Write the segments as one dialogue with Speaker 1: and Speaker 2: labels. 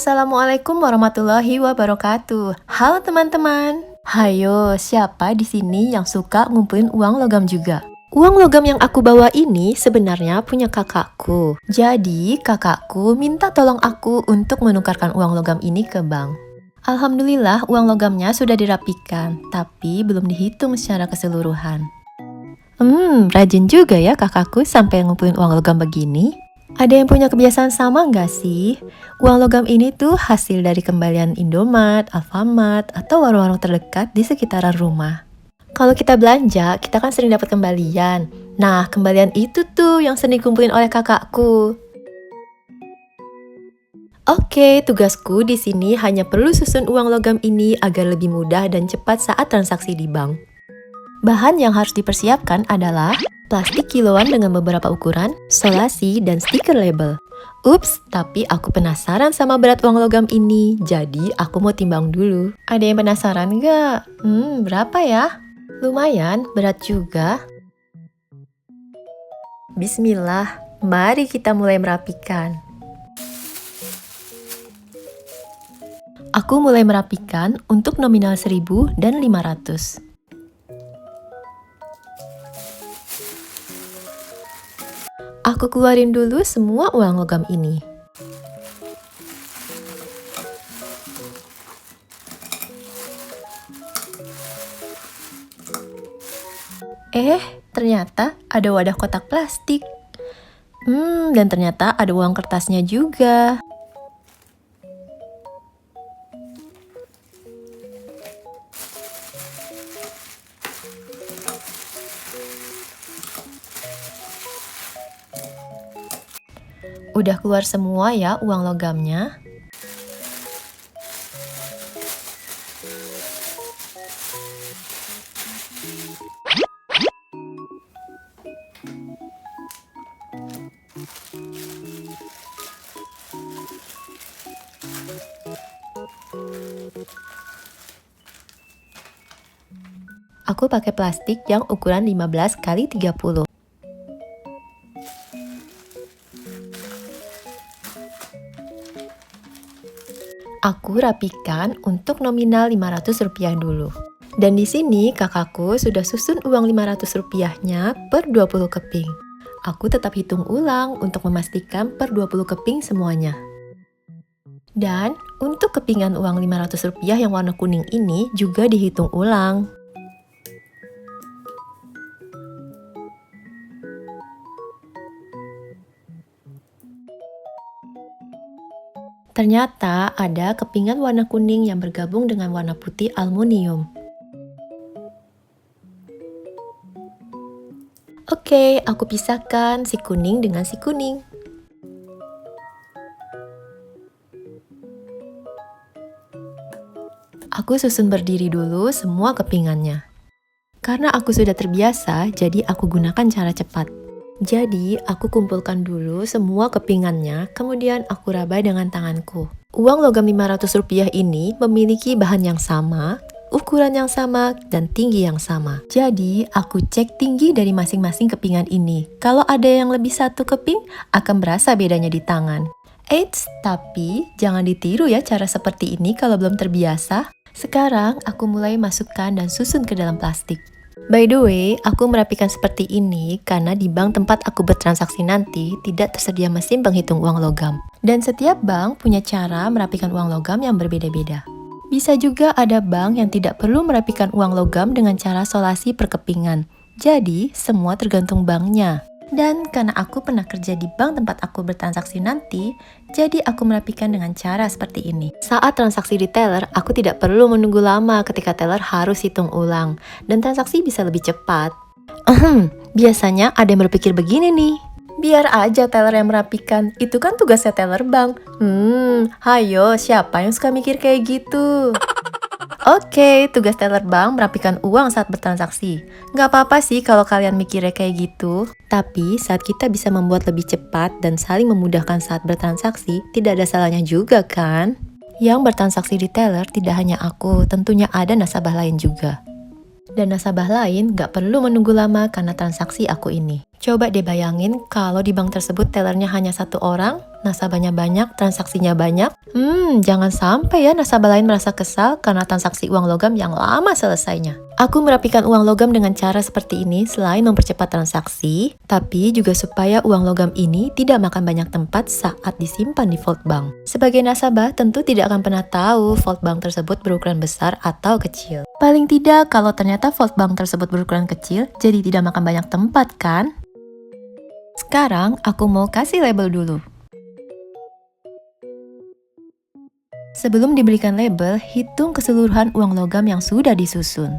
Speaker 1: Assalamualaikum warahmatullahi wabarakatuh. Halo teman-teman. Hayo, siapa di sini yang suka ngumpulin uang logam juga? Uang logam yang aku bawa ini sebenarnya punya kakakku. Jadi, kakakku minta tolong aku untuk menukarkan uang logam ini ke bank. Alhamdulillah, uang logamnya sudah dirapikan, tapi belum dihitung secara keseluruhan. Rajin juga ya kakakku sampai ngumpulin uang logam begini. Ada yang punya kebiasaan sama nggak sih? Uang logam ini tuh hasil dari kembalian Indomaret, Alfamart, atau warung-warung terdekat di sekitaran rumah. Kalau kita belanja, kita kan sering dapat kembalian. Nah, kembalian itu tuh yang sering dikumpulin oleh kakakku. Oke, tugasku di sini hanya perlu susun uang logam ini agar lebih mudah dan cepat saat transaksi di bank. Bahan yang harus dipersiapkan adalah plastik kiloan dengan beberapa ukuran, solasi, dan stiker label. Ups, tapi aku penasaran sama berat uang logam ini, jadi aku mau timbang dulu. Ada yang penasaran nggak? Berapa ya? Lumayan, berat juga. Bismillah, mari kita mulai merapikan. Aku mulai merapikan untuk nominal 1.000 dan 500. Aku keluarin dulu semua uang logam ini. Ternyata ada wadah kotak plastik. Dan ternyata ada uang kertasnya juga. Udah keluar semua ya uang logamnya. Aku pakai plastik yang ukuran 15 x 30. Aku rapikan untuk nominal Rp500 dulu. Dan di sini kakakku sudah susun uang Rp500-nya per 20 keping. Aku tetap hitung ulang untuk memastikan per 20 keping semuanya. Dan untuk kepingan uang Rp500 yang warna kuning ini juga dihitung ulang. Ternyata ada kepingan warna kuning yang bergabung dengan warna putih aluminium. Oke, aku pisahkan si kuning dengan si kuning. Aku susun berdiri dulu semua kepingannya. Karena aku sudah terbiasa, jadi aku gunakan cara cepat. Jadi, aku kumpulkan dulu semua kepingannya, kemudian aku raba dengan tanganku. Uang logam Rp500 ini memiliki bahan yang sama, ukuran yang sama, dan tinggi yang sama. Jadi, aku cek tinggi dari masing-masing kepingan ini. Kalau ada yang lebih satu keping, akan berasa bedanya di tangan. Eits, tapi jangan ditiru ya cara seperti ini kalau belum terbiasa. Sekarang, aku mulai masukkan dan susun ke dalam plastik. By the way, aku merapikan seperti ini karena di bank tempat aku bertransaksi nanti tidak tersedia mesin penghitung uang logam. Dan setiap bank punya cara merapikan uang logam yang berbeda-beda. Bisa juga ada bank yang tidak perlu merapikan uang logam dengan cara solasi per kepingan. Jadi, semua tergantung banknya. Dan karena aku pernah kerja di bank tempat aku bertransaksi nanti, jadi aku merapikan dengan cara seperti ini. Saat transaksi di teller, aku tidak perlu menunggu lama ketika teller harus hitung ulang, dan transaksi bisa lebih cepat. Biasanya ada yang berpikir begini nih, biar aja teller yang merapikan, itu kan tugasnya teller bank. Hayo, siapa yang suka mikir kayak gitu? Oke, tugas teller bank merapikan uang saat bertransaksi. Nggak apa-apa sih kalau kalian mikirnya kayak gitu. Tapi saat kita bisa membuat lebih cepat dan saling memudahkan saat bertransaksi, tidak ada salahnya juga kan? Yang bertransaksi di teller tidak hanya aku, tentunya ada nasabah lain juga. Dan nasabah lain nggak perlu menunggu lama karena transaksi aku ini. Coba deh bayangin kalau di bank tersebut tellernya hanya satu orang, nasabahnya banyak, transaksinya banyak. Jangan sampai ya nasabah lain merasa kesal karena transaksi uang logam yang lama selesainya. Aku merapikan uang logam dengan cara seperti ini selain mempercepat transaksi, tapi juga supaya uang logam ini tidak makan banyak tempat saat disimpan di vault bank. Sebagai nasabah tentu tidak akan pernah tahu vault bank tersebut berukuran besar atau kecil. Paling tidak kalau ternyata vault bank tersebut berukuran kecil, jadi tidak makan banyak tempat kan? Sekarang aku mau kasih label dulu. Sebelum diberikan label, hitung keseluruhan uang logam yang sudah disusun.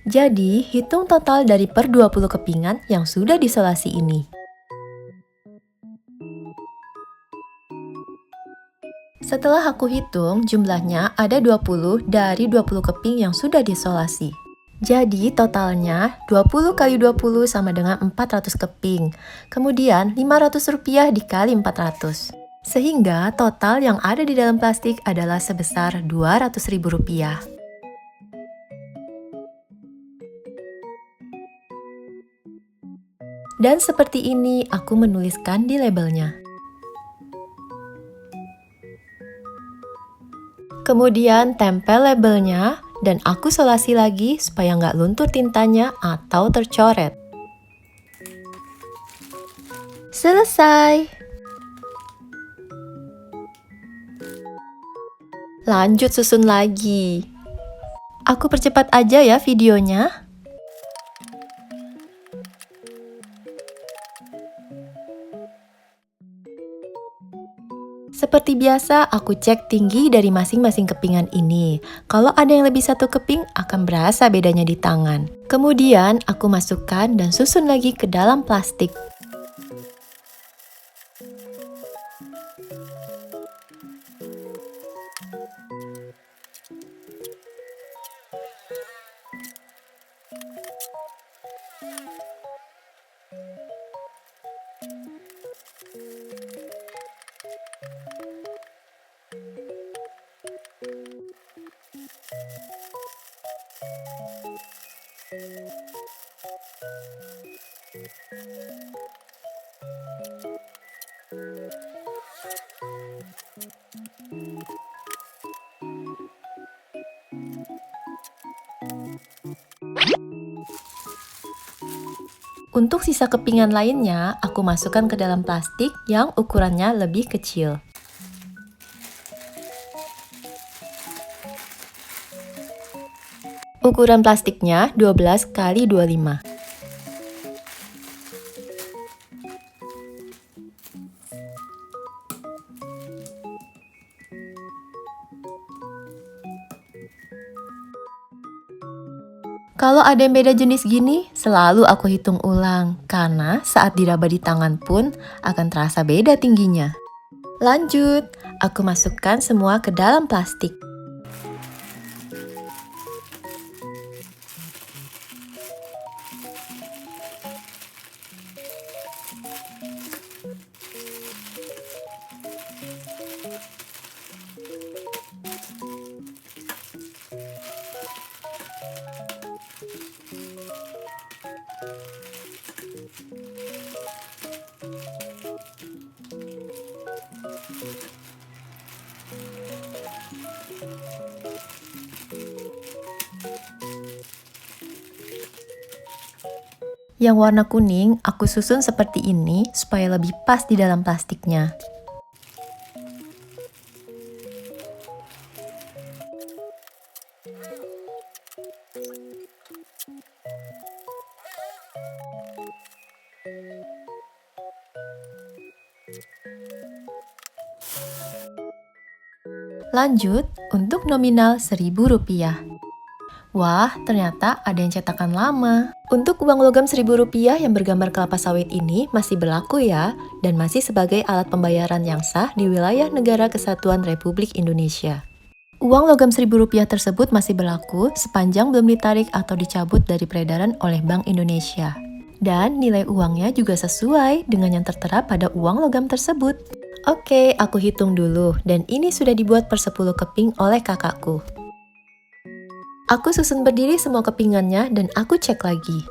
Speaker 1: Jadi, hitung total dari per 20 kepingan yang sudah disolasi ini. Setelah aku hitung, jumlahnya ada 20 dari 20 keping yang sudah disolasi. Jadi totalnya 20 kali 20 sama dengan 400 keping. Kemudian 500 rupiah dikali 400. Sehingga total yang ada di dalam plastik adalah sebesar 200.000 rupiah. Dan seperti ini aku menuliskan di labelnya. Kemudian tempel labelnya dan aku solasi lagi supaya nggak luntur tintanya atau tercoret. Selesai! Lanjut susun lagi. Aku percepat aja ya videonya. Seperti biasa, aku cek tinggi dari masing-masing kepingan ini. Kalau ada yang lebih satu keping, akan berasa bedanya di tangan. Kemudian, aku masukkan dan susun lagi ke dalam plastik. Untuk sisa kepingan lainnya, aku masukkan ke dalam plastik yang ukurannya lebih kecil. Ukuran plastiknya 12 x 25. Kalau ada yang beda jenis gini, selalu aku hitung ulang, karena saat diraba di tangan pun akan terasa beda tingginya. Lanjut, aku masukkan semua ke dalam plastik. Yang warna kuning aku susun seperti ini supaya lebih pas di dalam plastiknya. Lanjut, untuk nominal Rp1.000. Wah, ternyata ada yang cetakan lama. Untuk uang logam Rp1.000 yang bergambar kelapa sawit ini masih berlaku ya, dan masih sebagai alat pembayaran yang sah di wilayah Negara Kesatuan Republik Indonesia. Uang logam Rp1.000 tersebut masih berlaku sepanjang belum ditarik atau dicabut dari peredaran oleh Bank Indonesia. Dan nilai uangnya juga sesuai dengan yang tertera pada uang logam tersebut. Oke, aku hitung dulu, dan ini sudah dibuat per 10 keping oleh kakakku. Aku susun berdiri semua kepingannya dan aku cek lagi.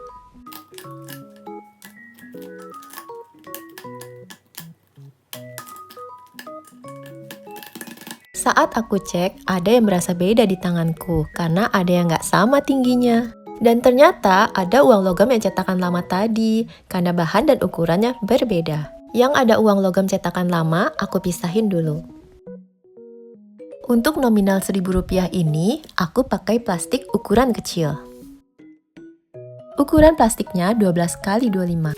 Speaker 1: Saat aku cek, ada yang berasa beda di tanganku karena ada yang nggak sama tingginya. Dan ternyata ada uang logam yang cetakan lama tadi karena bahan dan ukurannya berbeda. Yang ada uang logam cetakan lama, aku pisahin dulu. Untuk nominal Rp1.000 ini, aku pakai plastik ukuran kecil. Ukuran plastiknya 12 kali 25.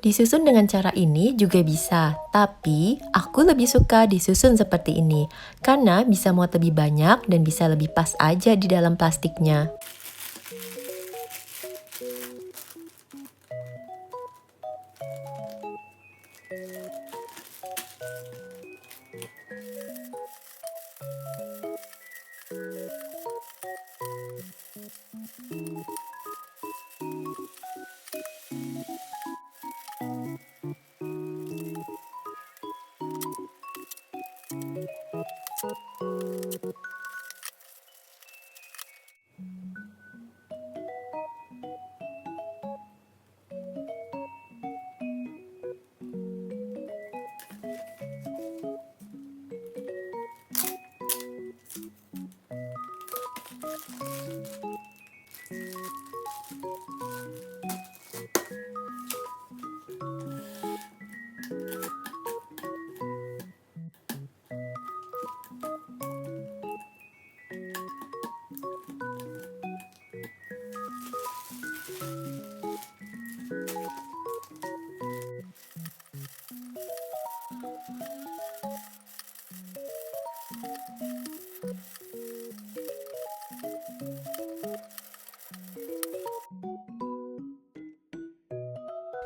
Speaker 1: Disusun dengan cara ini juga bisa, tapi aku lebih suka disusun seperti ini karena bisa muat lebih banyak dan bisa lebih pas aja di dalam plastiknya.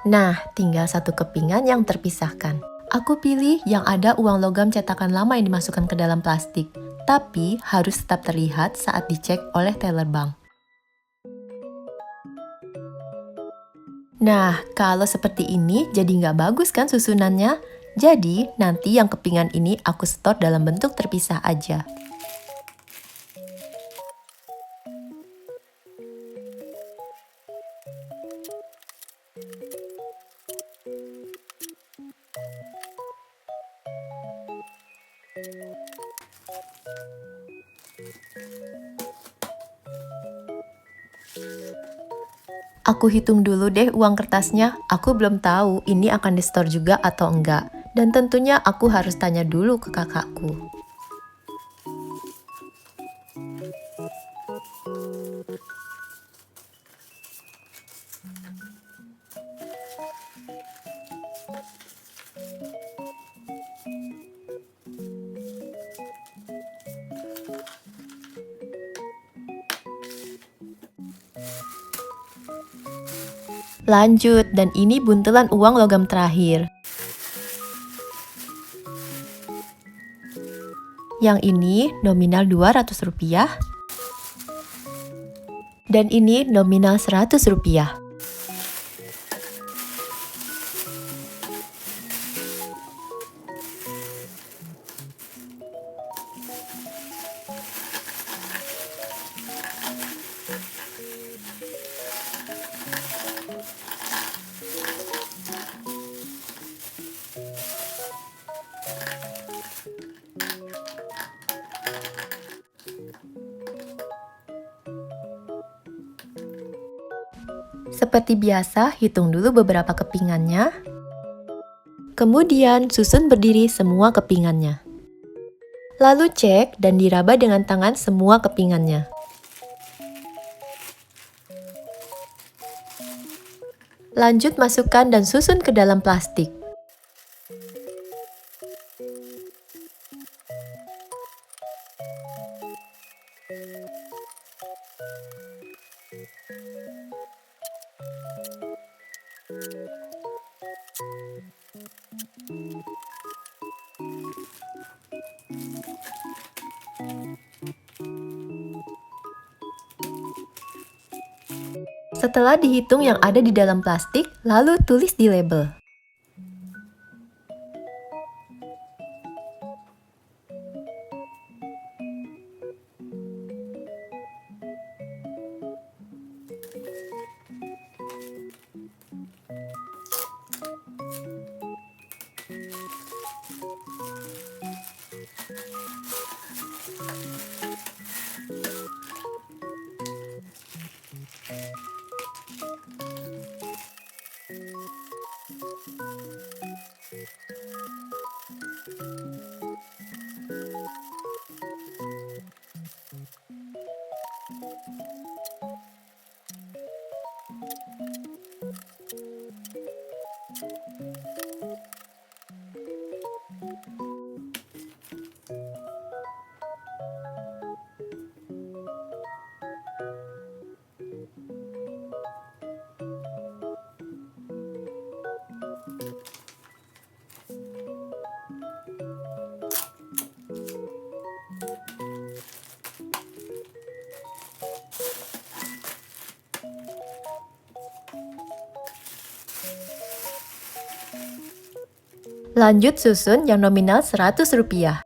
Speaker 1: Nah, tinggal satu kepingan yang terpisahkan. Aku pilih yang ada uang logam cetakan lama yang dimasukkan ke dalam plastik, tapi harus tetap terlihat saat dicek oleh teller bank. Nah, kalau seperti ini jadi nggak bagus kan susunannya? Jadi, nanti yang kepingan ini aku setor dalam bentuk terpisah aja. Aku hitung dulu deh uang kertasnya, aku belum tahu ini akan di-store juga atau enggak. Dan tentunya aku harus tanya dulu ke kakakku. Lanjut, dan ini buntelan uang logam terakhir. Yang ini nominal Rp200. Dan ini nominal Rp100. Seperti biasa, hitung dulu beberapa kepingannya. Kemudian susun berdiri semua kepingannya. Lalu cek dan diraba dengan tangan semua kepingannya. Lanjut masukkan dan susun ke dalam plastik. Setelah dihitung yang ada di dalam plastik, lalu tulis di label. Lanjut susun yang nominal Rp100.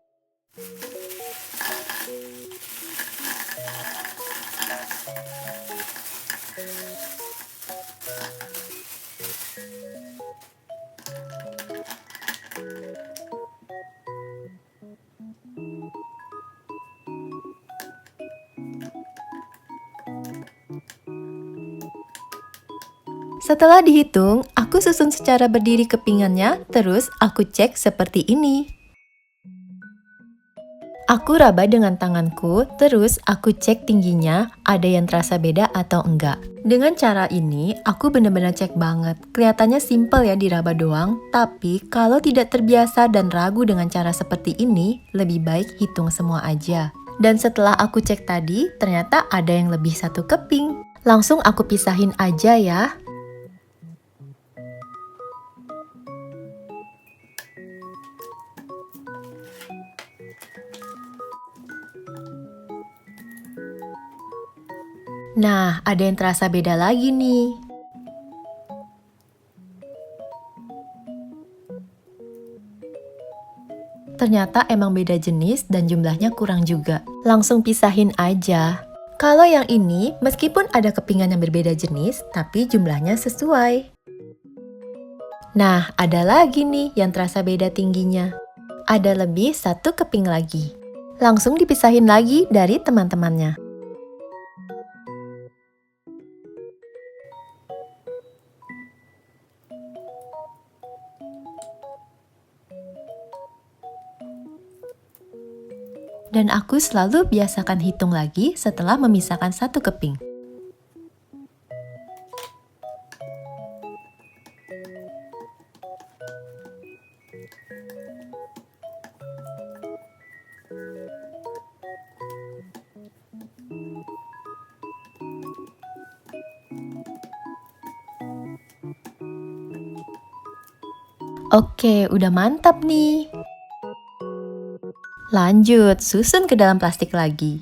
Speaker 1: Setelah dihitung, aku susun secara berdiri kepingannya, terus aku cek seperti ini. Aku raba dengan tanganku, terus aku cek tingginya, ada yang terasa beda atau enggak. Dengan cara ini, aku benar-benar cek banget. Kelihatannya simple ya diraba doang, tapi kalau tidak terbiasa dan ragu dengan cara seperti ini, lebih baik hitung semua aja. Dan setelah aku cek tadi, ternyata ada yang lebih satu keping. Langsung aku pisahin aja ya. Nah, ada yang terasa beda lagi nih. Ternyata emang beda jenis dan jumlahnya kurang juga. Langsung pisahin aja. Kalau yang ini, meskipun ada kepingan yang berbeda jenis, tapi jumlahnya sesuai. Nah, ada lagi nih yang terasa beda tingginya. Ada lebih satu keping lagi. Langsung dipisahin lagi dari teman-temannya. Dan aku selalu biasakan hitung lagi setelah memisahkan satu keping. Oke, udah mantap nih. Lanjut, susun ke dalam plastik lagi.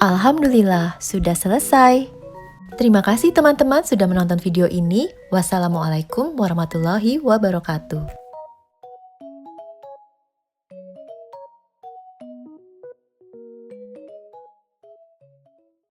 Speaker 1: Alhamdulillah, sudah selesai. Terima kasih teman-teman sudah menonton video ini. Wassalamualaikum warahmatullahi wabarakatuh.